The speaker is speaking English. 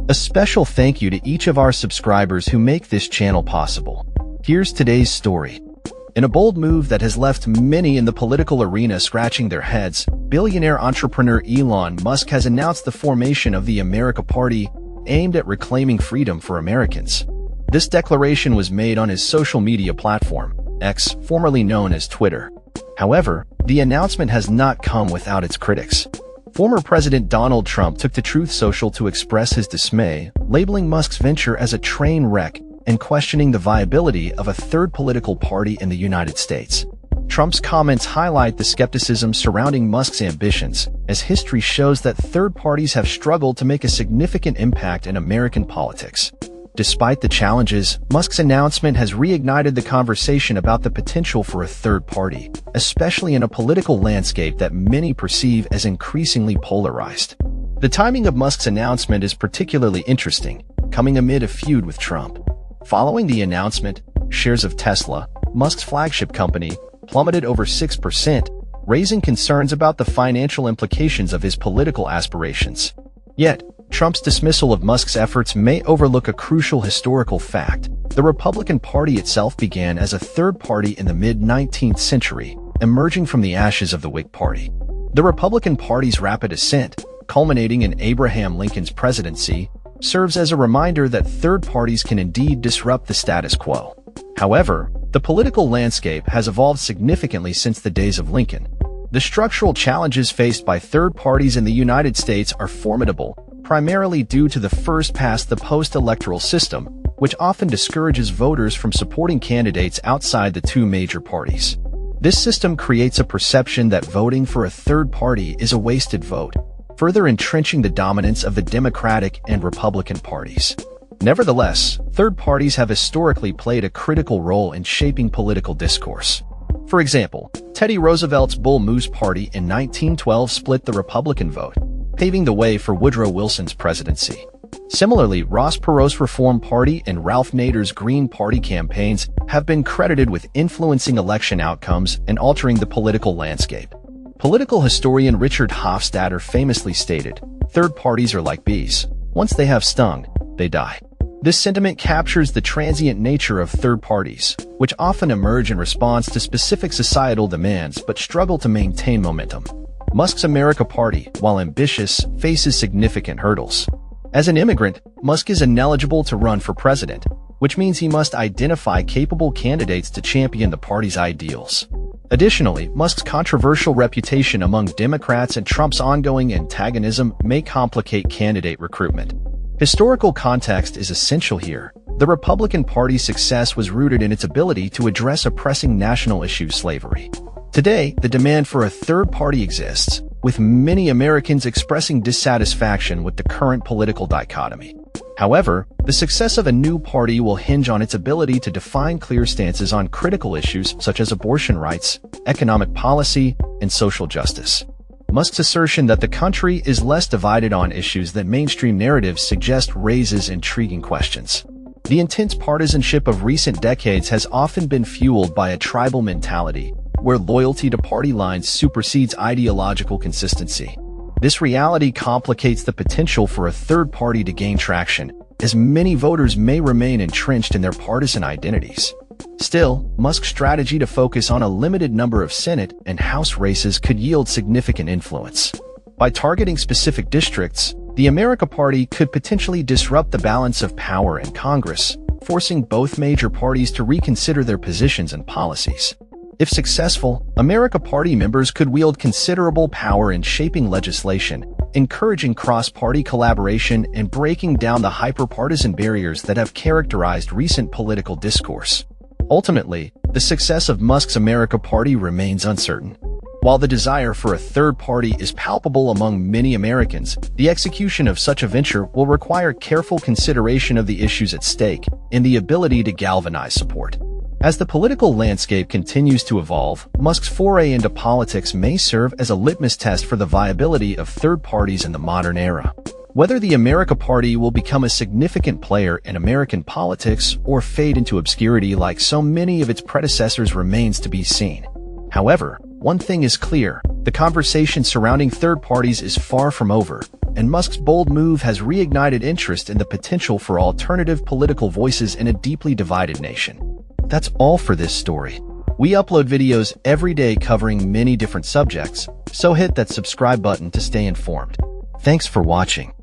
A special thank you to each of our subscribers who make this channel possible. Here's today's story. In a bold move that has left many in the political arena scratching their heads, billionaire entrepreneur Elon Musk has announced the formation of the America Party, aimed at reclaiming freedom for Americans. This declaration was made on his social media platform, X, formerly known as Twitter. However, the announcement has not come without its critics. Former President Donald Trump took to Truth Social to express his dismay, labeling Musk's venture as a train wreck and questioning the viability of a third political party in the United States. Trump's comments highlight the skepticism surrounding Musk's ambitions, as history shows that third parties have struggled to make a significant impact in American politics. Despite the challenges, Musk's announcement has reignited the conversation about the potential for a third party, especially in a political landscape that many perceive as increasingly polarized. The timing of Musk's announcement is particularly interesting, coming amid a feud with Trump. Following the announcement, shares of Tesla, Musk's flagship company, plummeted over 6%, raising concerns about the financial implications of his political aspirations. Yet, Trump's dismissal of Musk's efforts may overlook a crucial historical fact. The Republican Party itself began as a third party in the mid-19th century, emerging from the ashes of the Whig Party. The Republican Party's rapid ascent, culminating in Abraham Lincoln's presidency, serves as a reminder that third parties can indeed disrupt the status quo. However, the political landscape has evolved significantly since the days of Lincoln. The structural challenges faced by third parties in the United States are formidable, primarily due to the first-past-the-post electoral system, which often discourages voters from supporting candidates outside the two major parties. This system creates a perception that voting for a third party is a wasted vote, further entrenching the dominance of the Democratic and Republican parties. Nevertheless, third parties have historically played a critical role in shaping political discourse. For example, Teddy Roosevelt's Bull Moose Party in 1912 split the Republican vote, paving the way for Woodrow Wilson's presidency. Similarly, Ross Perot's Reform Party and Ralph Nader's Green Party campaigns have been credited with influencing election outcomes and altering the political landscape. Political historian Richard Hofstadter famously stated, "Third parties are like bees. Once they have stung, they die." This sentiment captures the transient nature of third parties, which often emerge in response to specific societal demands but struggle to maintain momentum. Musk's America Party, while ambitious, faces significant hurdles. As an immigrant, Musk is ineligible to run for president, which means he must identify capable candidates to champion the party's ideals. Additionally, Musk's controversial reputation among Democrats and Trump's ongoing antagonism may complicate candidate recruitment. Historical context is essential here. The Republican Party's success was rooted in its ability to address a pressing national issue, slavery. Today, the demand for a third party exists, with many Americans expressing dissatisfaction with the current political dichotomy. However, the success of a new party will hinge on its ability to define clear stances on critical issues such as abortion rights, economic policy, and social justice. Musk's assertion that the country is less divided on issues than mainstream narratives suggest raises intriguing questions. The intense partisanship of recent decades has often been fueled by a tribal mentality, where loyalty to party lines supersedes ideological consistency. This reality complicates the potential for a third party to gain traction, as many voters may remain entrenched in their partisan identities. Still, Musk's strategy to focus on a limited number of Senate and House races could yield significant influence. By targeting specific districts, the America Party could potentially disrupt the balance of power in Congress, forcing both major parties to reconsider their positions and policies. If successful, America Party members could wield considerable power in shaping legislation, encouraging cross-party collaboration and breaking down the hyper-partisan barriers that have characterized recent political discourse. Ultimately, the success of Musk's America Party remains uncertain. While the desire for a third party is palpable among many Americans, the execution of such a venture will require careful consideration of the issues at stake and the ability to galvanize support. As the political landscape continues to evolve, Musk's foray into politics may serve as a litmus test for the viability of third parties in the modern era. Whether the America Party will become a significant player in American politics or fade into obscurity like so many of its predecessors remains to be seen. However, one thing is clear, the conversation surrounding third parties is far from over, and Musk's bold move has reignited interest in the potential for alternative political voices in a deeply divided nation. That's all for this story. We upload videos every day covering many different subjects, so hit that subscribe button to stay informed. Thanks for watching.